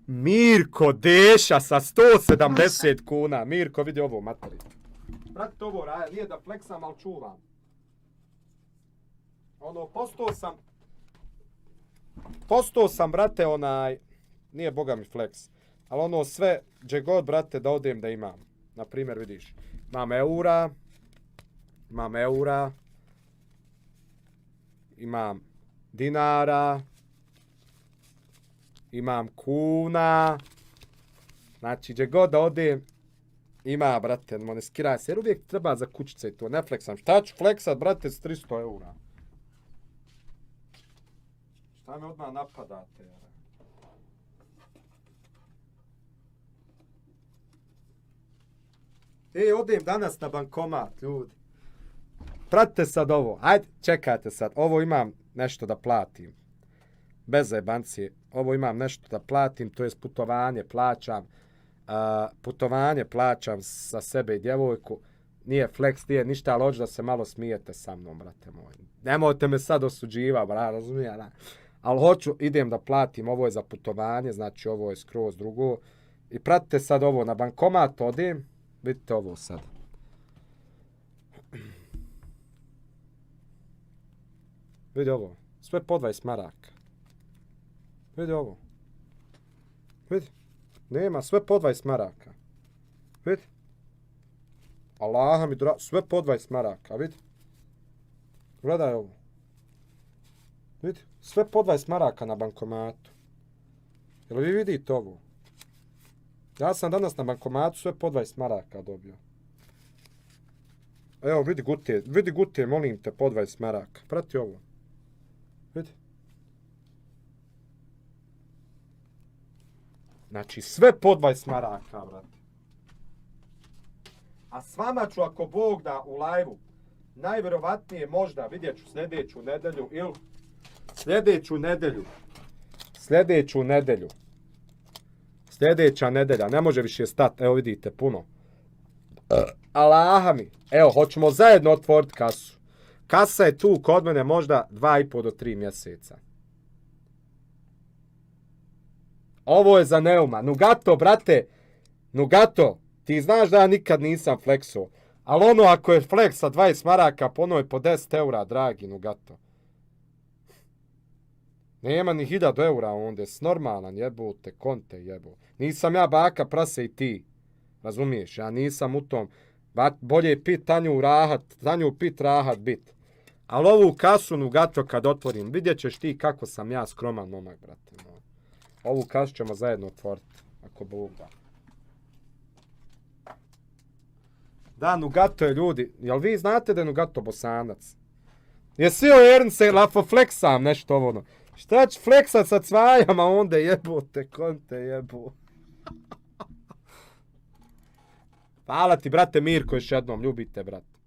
Mirko Deša sa 170 kuna. Mirko, vidi ovo, materi. Brate, ovo nije da fleksam, ali čuvam. Ono, postao sam, brate, nije boga mi flex, ali ono sve, gdje god, brate, da odem da imam. Naprimjer, vidiš, imam eura, imam dinara, imam kuna, znači, gdje god da odem, ima, brate, ne skiraj se, jer uvijek treba za kućice i to, ne fleksam. Šta ću fleksat, brate, s 300 eura? Šta me odmah napadate? Odem danas na bankomat, ljudi. Pratite sad ovo. Ajde, čekajte sad. Ovo imam nešto da platim. Bez zajebancije. Ovo imam nešto da platim, to je putovanje, plaćam. Putovanje plaćam sa sebe i djevojku. Nije flex, nije ništa, ali hoću da se malo smijete sa mnom, brate moj. Nemojte me sad osuđiva, bra, razumijem. Ali idem da platim, ovo je za putovanje, znači ovo je skroz drugo. I pratite sad ovo, na bankomat odem, vidite ovo sad. Vidi ovo, sve po 20 maraka. Vidi ovo. Vidi, nema, sve po 20 maraka. Vidi. Allaha mi sve po 20 maraka, vidi. Gledaj ovo. Vidi, sve po 20 maraka na bankomatu. Jel vi vidite ovo? Ja sam danas na bankomatu sve po 20 maraka dobio. Evo, vidi gutije, molim te, po 20 maraka. Prati ovo. Vidi. Znači, sve po 20 maraka, brate. A s vama ću, ako Bog da, u live-u, najvjerovatnije možda, vidjet ću sljedeću nedelju, ili sljedeća nedelja, ne može više stati, evo vidite, puno. Allaha mi, evo, hoćemo zajedno otvoriti kasu. Kasa je tu kod mene možda 2,5 do 3 mjeseca. Ovo je za Neuma. Nugato, brate, Nugato, ti znaš da ja nikad nisam flexo, ali ono ako je flex sa 20 maraka, po ono je po 10 eura, dragi Nugato. Nema ni 1000 eura onda, s normalan, jebote, konte jebo. Nisam ja baka, prase i ti. Razumiješ, ja nisam u tom. Bolje pit tanju pit rahat bit. Ali ovu kasu Nugato kad otvorim, vidjet ćeš ti kako sam ja skroman momak, brate. Ovu kasu ćemo zajedno otvoriti, ako Bog da. Da, Nugato je ljudi, jel vi znate da je Nugato Bosanac? Jesi o Ernse, lafo fleksam nešto ovo. Šta ću fleksat sa cvajama onda, jebote, konte jebo. Hvala ti, brate Mirko, još jednom, ljubite, brate.